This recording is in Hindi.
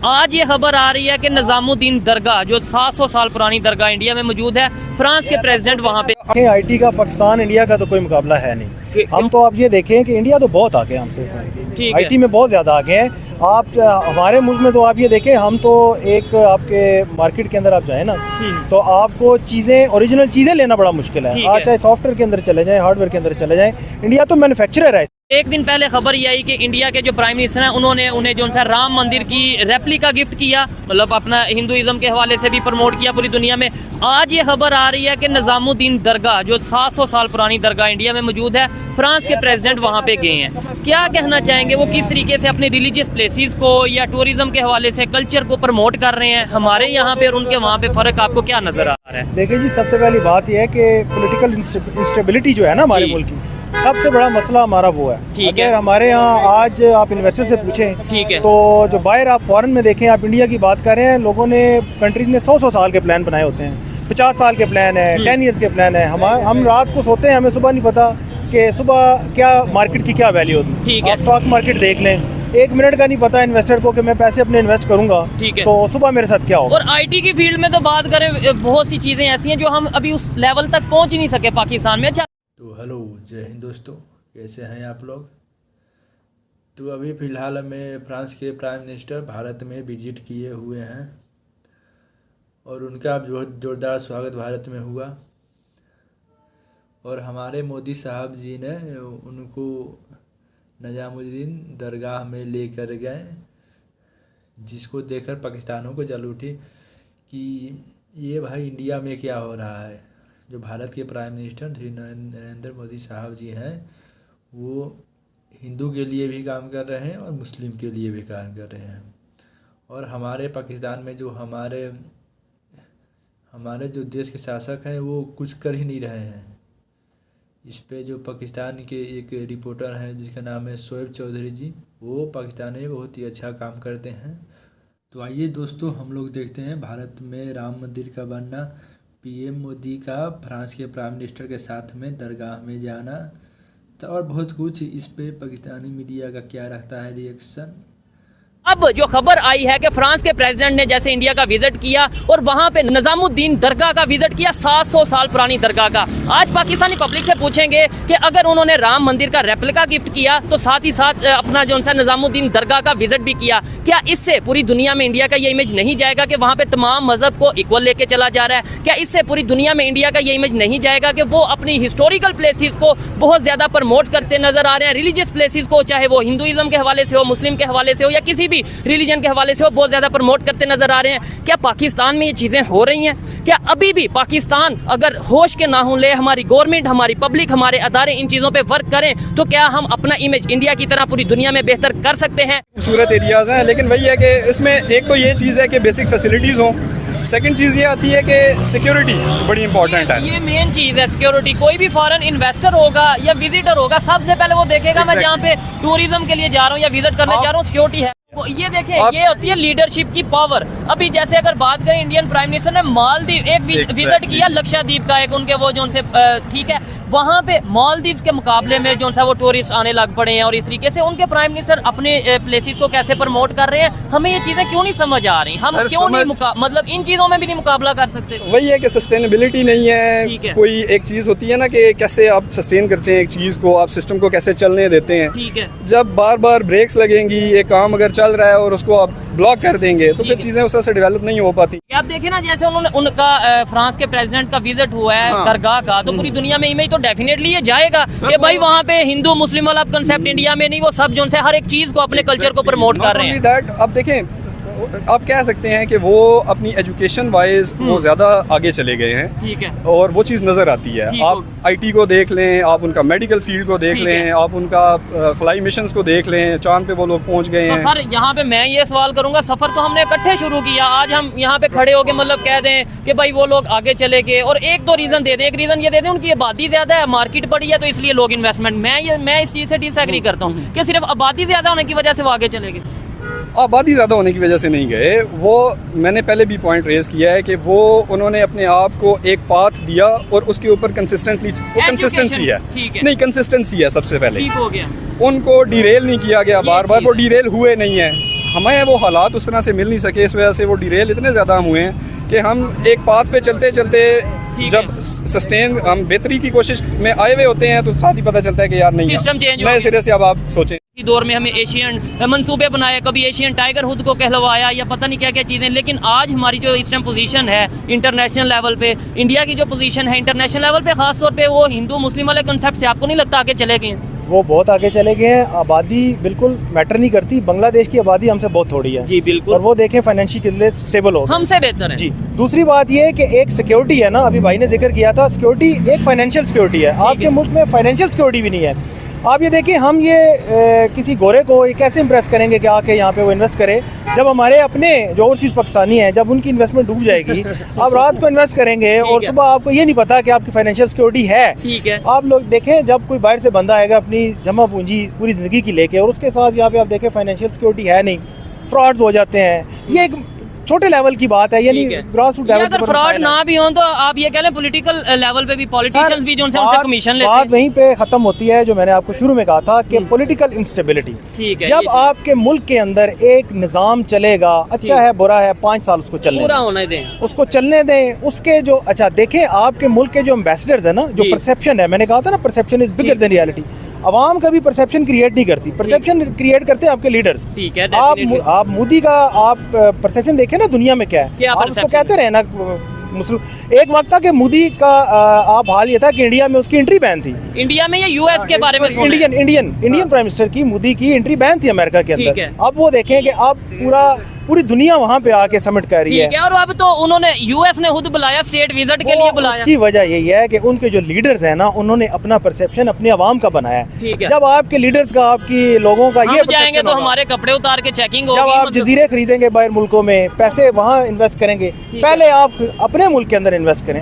आज ये खबर आ रही है कि निजामुद्दीन दरगाह जो 700 साल पुरानी दरगाह इंडिया में मौजूद है, फ्रांस के प्रेसिडेंट वहाँ पे। आईटी का पाकिस्तान इंडिया का तो कोई मुकाबला है नहीं। हम तो आप ये देखें कि इंडिया तो बहुत आगे हमसे, आईटी में बहुत ज़्यादा आगे हैं। आप हमारे मुल्क में तो आप ये देखें, हम तो एक आपके मार्केट के अंदर आप जाए ना तो आपको चीज़ें ओरिजिनल चीज़ें लेना बड़ा मुश्किल है। आप चाहे सॉफ्टवेयर के अंदर चले जाएं, हार्डवेयर के अंदर चले जाएं, इंडिया तो मैन्युफैक्चरर है। एक दिन पहले खबर ये आई कि इंडिया के जो प्राइम मिनिस्टर हैं उन्होंने उन्हें जो सा राम मंदिर की रेप्लिका गिफ्ट किया, मतलब अपना हिंदुइज्म के हवाले से भी प्रमोट किया पूरी दुनिया में। आज ये खबर आ रही है कि निजामुद्दीन दरगाह जो 700 साल पुरानी दरगाह इंडिया में मौजूद है, फ्रांस के प्रेसिडेंट वहाँ पे गए हैं। क्या कहना चाहेंगे वो किस तरीके से अपने रिलीजियस प्लेसेस को या टूरिज्म के हवाले से कल्चर को प्रमोट कर रहे हैं? हमारे यहाँ पे और उनके वहाँ पे फ़र्क आपको क्या नज़र आ रहा है? देखिए जी, सबसे पहली बात यह है कि पॉलिटिकल इंस्टेबिलिटी जो है ना हमारे मुल्क की, सबसे बड़ा मसला हमारा वो है। अगर हमारे यहाँ आज आप इन्वेस्टर से पूछें तो जो बाहर आप फॉरेन में देखें, आप इंडिया की बात कर रहे हैं, लोगों ने कंट्रीज ने 100 साल के प्लान बनाए होते हैं, 50 साल के प्लान है, 10 ईयर्स के प्लान है। हम रात को सोते हैं, हमें सुबह नहीं पता कि सुबह क्या मार्केट की क्या वैल्यू होगी। आप स्टॉक मार्केट देख लें, 1 मिनट का नहीं पता इन्वेस्टर को कि मैं पैसे अपने इन्वेस्ट करूंगा तो सुबह मेरे साथ क्या होगा। और आईटी की फील्ड में तो बात करें, बहुत सी चीज़ें ऐसी हैं जो हम अभी उस लेवल तक पहुँच ही नहीं सके पाकिस्तान में। तो हेलो, जय हिंद दोस्तों, कैसे हैं आप लोग। तो अभी फ़िलहाल में फ्रांस के प्राइम मिनिस्टर भारत में विजिट किए हुए हैं और उनका बहुत ज़ोरदार स्वागत भारत में हुआ और हमारे मोदी साहब जी ने उनको निजामुद्दीन दरगाह में लेकर गए, जिसको देखकर पाकिस्तानियों को जल उठी कि ये भाई इंडिया में क्या हो रहा है। जो भारत के प्राइम मिनिस्टर श्री नरेंद्र मोदी साहब जी हैं, वो हिंदू के लिए भी काम कर रहे हैं और मुस्लिम के लिए भी काम कर रहे हैं। और हमारे पाकिस्तान में जो हमारे जो देश के शासक हैं वो कुछ कर ही नहीं रहे हैं। इस पे जो पाकिस्तान के एक रिपोर्टर हैं जिसका नाम है शोएब चौधरी जी, वो पाकिस्तान में बहुत ही अच्छा काम करते हैं। तो आइए दोस्तों, हम लोग देखते हैं भारत में राम मंदिर का बनना, पीएम मोदी का फ्रांस के प्राइम मिनिस्टर के साथ में दरगाह में जाना, तो और बहुत कुछ। इस पे पाकिस्तानी मीडिया का क्या रहता है रिएक्शन। अब जो खबर आई है कि फ्रांस के प्रेसिडेंट ने जैसे इंडिया का विजिट किया और वहां पे निजामुद्दीन दरगाह का विजिट किया, 700 साल पुरानी दरगाह का। आज पाकिस्तानी पब्लिक से पूछेंगे कि अगर उन्होंने राम मंदिर का रेप्लिका गिफ्ट किया तो साथ ही साथ अपना जो सा निजामुद्दीन दरगाह का विजिट भी किया, क्या इससे पूरी दुनिया में इंडिया का ये इमेज नहीं जाएगा कि वहाँ पे तमाम मजहब को इक्वल लेके चला जा रहा है? क्या इससे पूरी दुनिया में इंडिया का ये इमेज नहीं जाएगा कि वो अपनी हिस्टोरिकल प्लेसेस को बहुत ज़्यादा प्रमोट करते नजर आ रहे हैं? रिलीजियस प्लेसेस को, चाहे वो हिंदुइज्म के हवाले से हो, मुस्लिम के हवाले से हो या किसी रिलीजन के हवाले से वो बहुत ज्यादा प्रमोट करते नजर आ रहे हैं। क्या पाकिस्तान में ये चीजें हो रही हैं? क्या अभी भी पाकिस्तान अगर होश के ना हो ले, हमारी गवर्नमेंट, हमारी पब्लिक, हमारे अदारे इन चीजों पे वर्क करें तो क्या हम अपना इमेज इंडिया की तरह पूरी दुनिया में बेहतर कर सकते हैं? खूबसूरत एरियाज हैं, लेकिन वही है कि इसमें एक तो ये चीज़ है कि बेसिक फैसिलिटीज़ हों। सेकंड चीज़ ये आती है कि सिक्योरिटी बड़ी इंपॉर्टेंट है। ये मेन चीज़ है सिक्योरिटी। कोई भी फॉरेन इन्वेस्टर होगा या विजिटर होगा, सबसे पहले वो देखेगा मैं जहाँ पे टूरिज्म के लिए जा रहा हूँ या विजिट करने जा रहा हूँ, सिक्योरिटी है। ये देखें, ये होती है लीडरशिप की पावर। अभी जैसे अगर बात करें, इंडियन प्राइम मिनिस्टर ने मालदीव एक विजिट किया, लक्षद्वीप का एक उनके वो जो उनसे ठीक है, वहाँ पे मालदीव के मुकाबले में जो सा वो टूरिस्ट आने लग पड़े हैं और इस तरीके से उनके प्राइम मिनिस्टर अपने प्लेसेस को कैसे प्रमोट कर रहे हैं। हमें ये चीजें क्यों नहीं समझ आ रही? हम क्यों नहीं मतलब इन चीजों में भी नहीं मुकाबला कर सकते? वही है कि सस्टेनेबिलिटी नहीं है। कोई एक चीज होती है ना कि कैसे आप सस्टेन करते हैं एक चीज को, आप सिस्टम को कैसे चलने देते हैं। ठीक है, जब बार बार ब्रेक्स लगेंगी, एक काम अगर चल रहा है और उसको आप ब्लॉक कर देंगे तो फिर चीजें उस तरह से डेवलप नहीं हो पाती। आप देखिए ना, जैसे उनका फ्रांस के प्रेसिडेंट का विजिट हुआ है दरगाह का, तो पूरी दुनिया में इमेज तो डेफिनेटली ये जाएगा कि भाई वहाँ पे हिंदू मुस्लिम वाला कंसेप्ट इंडिया में नहीं, वो सब जो से हर एक चीज को अपने कल्चर को प्रमोट कर रहे हैं। अब देखें, आप कह सकते हैं कि वो अपनी एजुकेशन वाइज वो ज़्यादा आगे चले गए हैं। ठीक है, और वो चीज़ नज़र आती है। आप आईटी को देख लें, आप उनका मेडिकल फील्ड को देख लें, आप उनका खलाई मिशंस को देख लें, चांद पे वो लोग पहुंच गए हैं। सर यहाँ पे मैं ये सवाल करूंगा, सफ़र तो हमने इकट्ठे शुरू किया, आज हम यहाँ पे खड़े होके मतलब कह दें कि भाई वो लोग आगे चले गए और एक दो रीज़न दे दें। एक रीज़न ये दे दें उनकी आबादी ज़्यादा है, मार्केट बड़ी है, तो इसलिए लोग इन्वेस्टमेंट। मैं इस चीज़ से डिसएग्री करता हूँ कि सिर्फ आबादी ज़्यादा होने की वजह से वो आगे चले गए। आबादी ज़्यादा होने की वजह से नहीं गए वो। मैंने पहले भी पॉइंट रेज़ किया है कि वो उन्होंने अपने आप को एक पाथ दिया और उसके ऊपर कंसिस्टेंटली, वो कंसिस्टेंसी है, नहीं कंसिस्टेंसी है सबसे पहले। ठीक हो गया, उनको डिरेल नहीं किया गया बार बार, वो डिरेल हुए नहीं है। हमें वो हालात उस तरह से मिल नहीं सके, इस वजह से वो डिरेल इतने ज़्यादा हम हुए हैं कि हम एक पाथ पे चलते चलते जब सस्टेन हम बेहतरी की कोशिश में आए हुए होते हैं तो साथ ही पता चलता है कि यार नहीं, सिस्टम चेंज नए सिरे से अब आप सोचें। इसी दौर में हमें एशियन मंसूबे बनाए, कभी एशियन टाइगर हुड को कहलवाया या पता नहीं क्या क्या चीज़ें, लेकिन आज हमारी जो इस टाइम पोजीशन है इंटरनेशनल लेवल पे, इंडिया की जो पोजीशन है इंटरनेशनल लेवल पे, खास तौर पे वो हिंदू मुस्लिम वाले कंसेप्ट से आपको नहीं लगता आगे चले गए? वो बहुत आगे चले गए हैं। आबादी बिल्कुल मैटर नहीं करती, बांग्लादेश की आबादी हमसे बहुत थोड़ी है जी बिल्कुल, और वो देखें फाइनेंशियली स्टेबल हो, हमसे बेहतर है जी। दूसरी बात ये है कि एक सिक्योरिटी है ना, अभी भाई ने जिक्र किया था, सिक्योरिटी एक फाइनेंशियल सिक्योरिटी है। आपके मुल्क में फाइनेंशियल सिक्योरिटी भी नहीं है। आप ये देखिए, हम ये किसी गोरे को कैसे इंप्रेस करेंगे कि आके यहाँ पे वो इन्वेस्ट करे, जब हमारे अपने जो ओवरसीज पाकिस्तानी हैं, जब उनकी इन्वेस्टमेंट डूब जाएगी, आप रात को इन्वेस्ट करेंगे और सुबह आपको ये नहीं पता कि आपकी फाइनेंशियल सिक्योरिटी है। ठीक है, आप लोग देखें, जब कोई बाहर से बंदा आएगा अपनी जमा पूंजी पूरी ज़िंदगी की लेके, और उसके साथ यहाँ पे आप देखें फाइनेंशियल सिक्योरिटी है नहीं, फ्रॉड्स हो जाते हैं। ये एक छोटे लेवल की बात है, यानी ग्रास रूट लेवल। अगर फ्रॉड ना भी हो तो आप ये कह लें पॉलिटिकल लेवल पे भी पॉलिटिशियंस भी जो उनसे कमीशन लेते हैं। बात वहीं पे खत्म होती है जो मैंने आपको शुरू में कहा था कि पॉलिटिकल इंस्टेबिलिटी। ठीक है, जब आपके मुल्क के अंदर एक निज़ाम चलेगा, अच्छा है बुरा है, 5 साल उसको चलने पूरा होने दें, उसको चलने दें। उसके जो अच्छा देखें, आपके मुल्क के जो एम्बेसडर्स है ना, जो परसेप्शन है, मैंने कहा था ना perception is bigger than reality. अवाम कभी परसेप्शन क्रिएट नहीं करती, परसेप्शन क्रिएट करते हैं आपके लीडर्स। ठीक है, आप मोदी का आप परसेप्शन देखें ना दुनिया में क्या है, आप उसको कहते रहे ना एक वक्त था कि मोदी का आप हाल ये था कि इंडिया में उसकी एंट्री बैन थी। इंडिया में या यूएस के बारे में? इंडियन प्राइम मिनिस्टर की, मोदी की एंट्री बैन थी अमेरिका के अंदर। अब वो देखें कि अब पूरी दुनिया वहाँ पे आके समिट कर रही है। और अब तो उन्होंने यूएस ने खुद बुलाया, स्टेट विजिट के लिए बुलाया। उसकी वजह यही है कि उनके जो लीडर्स हैं ना, उन्होंने अपना परसेप्शन अपने अवाम का बनाया है। जब आपके लीडर्स का, आपकी लोगों का ये जाएंगे तो हमारे कपड़े उतार के चेकिंग होगी। जब आप जजीरे खरीदेंगे बाहर मुल्कों में, पैसे वहाँ इन्वेस्ट करेंगे, पहले आप अपने मुल्क के अंदर इन्वेस्ट करें।